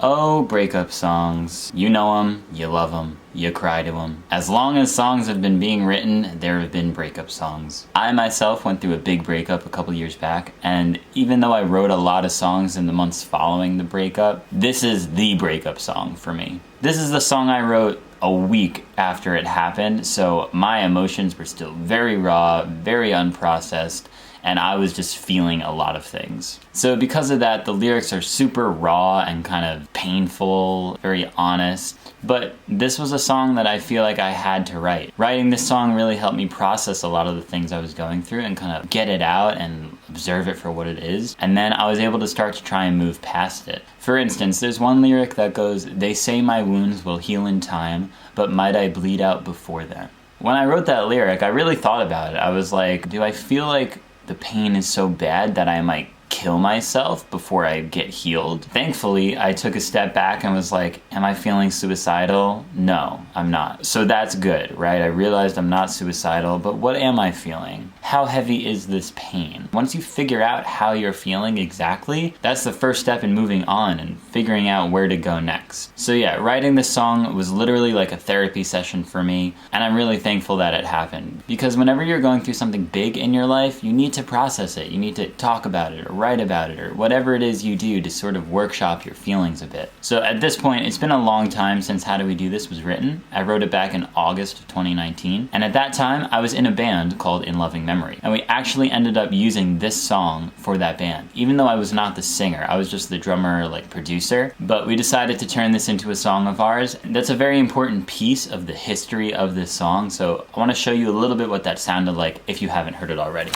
Oh, breakup songs. You know them, you love them, you cry to them. As long as songs have been being written, there have been breakup songs. I myself went through a big breakup a couple years back, and even though I wrote a lot of songs in the months following the breakup, this is the breakup song for me. This is the song I wrote a week after it happened, so my emotions were still very raw, very unprocessed, and I was just feeling a lot of things. So because of that, the lyrics are super raw and kind of painful, very honest, but this was a song that I feel like I had to write. Writing this song really helped me process a lot of the things I was going through and kind of get it out and observe it for what it is, and then I was able to start to try and move past it. For instance, there's one lyric that goes, "They say my wounds will heal in time, but might I bleed out before then?" When I wrote that lyric, I really thought about it. I was like, do I feel like the pain is so bad that I might kill myself before I get healed? Thankfully, I took a step back and was like, am I feeling suicidal? No, I'm not. So that's good, right? I realized I'm not suicidal, but what am I feeling? How heavy is this pain? Once you figure out how you're feeling exactly, that's the first step in moving on and figuring out where to go next. So yeah, writing this song was literally like a therapy session for me, and I'm really thankful that it happened. Because whenever you're going through something big in your life, you need to process it. You need to talk about it or write about it or whatever it is you do to sort of workshop your feelings a bit. So at this point, it's been a long time since How Do We Do This was written. I wrote it back in August of 2019, and at that time I was in a band called In Loving Memory, and we actually ended up using this song for that band. Even though I was not the singer, I was just the drummer, like producer, but we decided to turn this into a song of ours. That's a very important piece of the history of this song, so I want to show you a little bit what that sounded like if you haven't heard it already.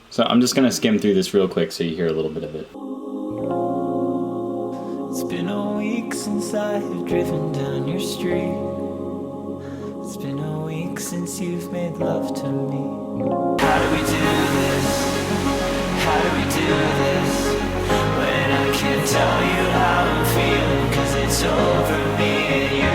So I'm just gonna skim through this real quick so you hear a little bit of it. It's been a week since I have driven down your street. It's been a week since you've made love to me. How do we do this? How do we do this? When I can't tell you how I'm feeling, 'cause it's over me and you.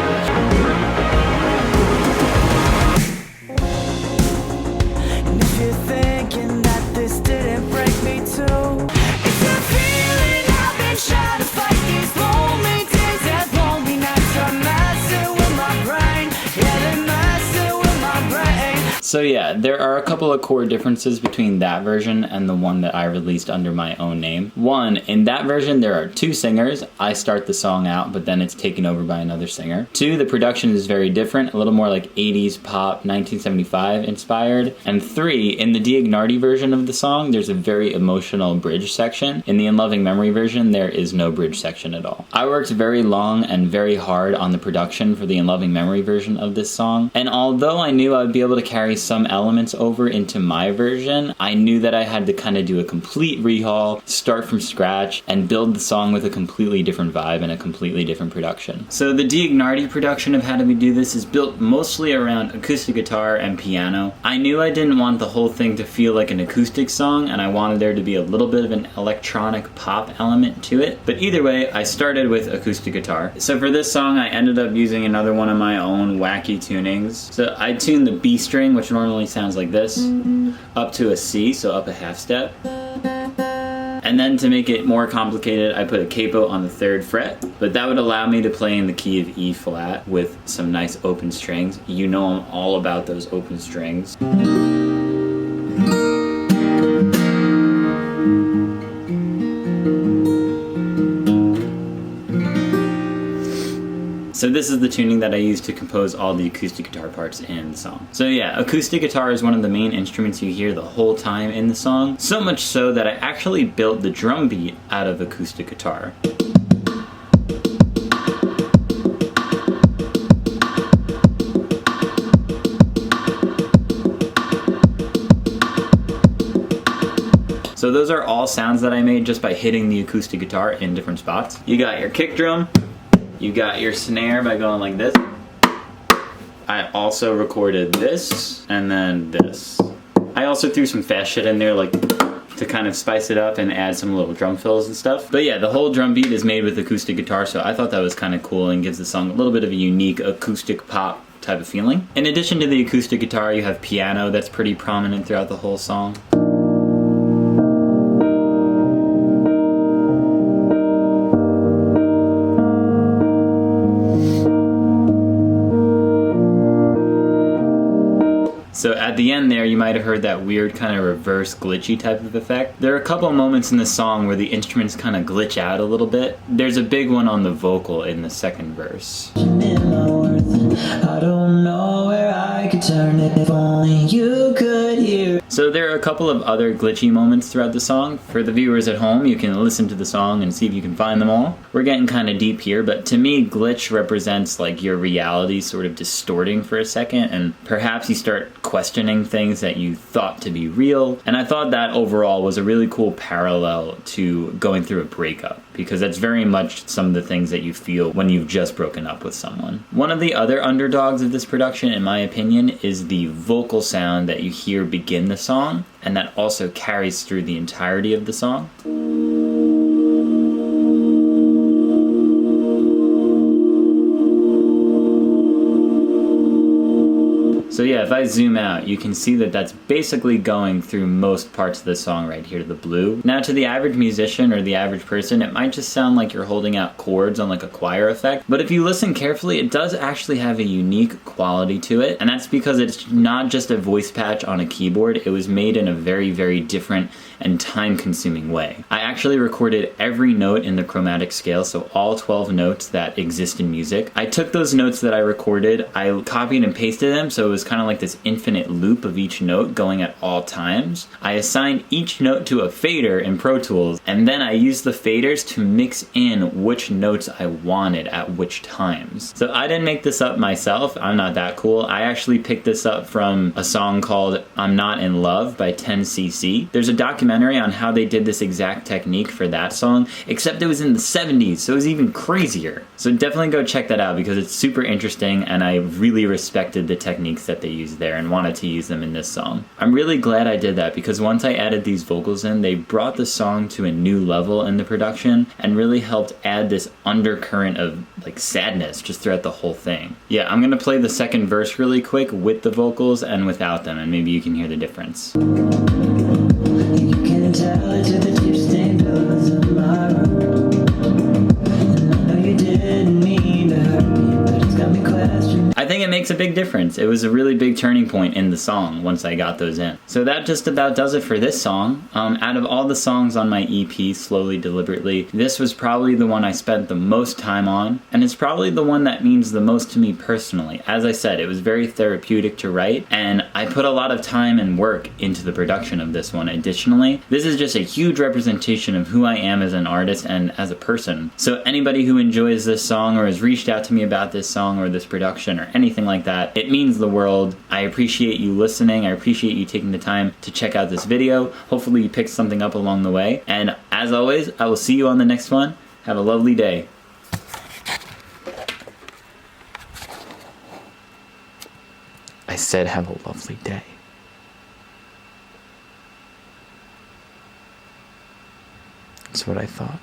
And if you're thinking that this didn't break me too, it's a feeling I've been trying to fight these lonely days and lonely nights are messing with my brain. Yeah, they're messing with my brain. So yeah, there are a couple of core differences between that version and the one that I released under my own name. One, in that version there are two singers. I start the song out, but then it's taken over by another singer. Two, the production is very different, a little more like 80s pop, 1975 inspired. And three, in the Diognardi version of the song, there's a very emotional bridge section. In the In Loving Memory version, there is no bridge section at all. I worked very long and very hard on the production for the In Loving Memory version of this song, and although I knew I would be able to carry some elements over into my version, I knew that I had to kind of do a complete rehaul, start from scratch, and build the song with a completely different vibe and a completely different production. So the Diognardi production of How Do We Do This is built mostly around acoustic guitar and piano. I knew I didn't want the whole thing to feel like an acoustic song, and I wanted there to be a little bit of an electronic pop element to it, but either way, I started with acoustic guitar. So for this song, I ended up using another one of my own wacky tunings. So I tuned the B string, which normally sounds like this, up to a C, so up a half step. And then to make it more complicated, I put a capo on the 3rd fret, but that would allow me to play in the key of E flat with some nice open strings. You know I'm all about those open strings. So this is the tuning that I use to compose all the acoustic guitar parts in the song. So yeah, acoustic guitar is one of the main instruments you hear the whole time in the song, so much so that I actually built the drum beat out of acoustic guitar. So those are all sounds that I made just by hitting the acoustic guitar in different spots. You got your kick drum, you got your snare by going like this. I also recorded this, and then this. I also threw some fast shit in there, like to kind of spice it up and add some little drum fills and stuff. But yeah, the whole drum beat is made with acoustic guitar, so I thought that was kind of cool and gives the song a little bit of a unique acoustic pop type of feeling. In addition to the acoustic guitar, you have piano that's pretty prominent throughout the whole song. So at the end there, you might have heard that weird kind of reverse glitchy type of effect. There are a couple moments in the song where the instruments kind of glitch out a little bit. There's a big one on the vocal in the second verse. I don't know where I could turn it if only you could hear. So there are a couple of other glitchy moments throughout the song. For the viewers at home, you can listen to the song and see if you can find them all. We're getting kind of deep here, but to me, glitch represents like your reality sort of distorting for a second, and perhaps you start questioning things that you thought to be real. And I thought that overall was a really cool parallel to going through a breakup, because that's very much some of the things that you feel when you've just broken up with someone. One of the other underdogs of this production, in my opinion, is the vocal sound that you hear begin the song, and that also carries through the entirety of the song. So yeah, if I zoom out, you can see that that's basically going through most parts of the song right here, the blue. Now to the average musician or the average person, it might just sound like you're holding out chords on like a choir effect, but if you listen carefully, it does actually have a unique quality to it, and that's because it's not just a voice patch on a keyboard, it was made in a very, very different and time-consuming way. I actually recorded every note in the chromatic scale, so all 12 notes that exist in music. I took those notes that I recorded, I copied and pasted them, so it was kind of like this infinite loop of each note going at all times. I assigned each note to a fader in Pro Tools, and then I used the faders to mix in which notes I wanted at which times. So I didn't make this up myself, I'm not that cool. I actually picked this up from a song called I'm Not in Love by 10cc. There's a documentary on how they did this exact technique for that song, except it was in the 70s, so it was even crazier. So definitely go check that out because it's super interesting, and I really respected the techniques that they used there and wanted to use them in this song. I'm really glad I did that because once I added these vocals in, they brought the song to a new level in the production and really helped add this undercurrent of like sadness just throughout the whole thing. Yeah, I'm gonna play the second verse really quick with the vocals and without them, and maybe you can hear the difference. Tell it to the tear-stained pillows of my room. And I know you didn't mean to hurt me, but it's got me questioning. I think it makes a big difference. It was a really big turning point in the song once I got those in. So that just about does it for this song. Out of all the songs on my EP, Slowly Deliberately, this was probably the one I spent the most time on, and it's probably the one that means the most to me personally. As I said, it was very therapeutic to write, and I put a lot of time and work into the production of this one. Additionally, this is just a huge representation of who I am as an artist and as a person. So anybody who enjoys this song or has reached out to me about this song or this production or anything like that, it means the world. I appreciate you listening. I appreciate you taking the time to check out this video. Hopefully you picked something up along the way. And as always, I will see you on the next one. Have a lovely day. I said have a lovely day. That's what I thought.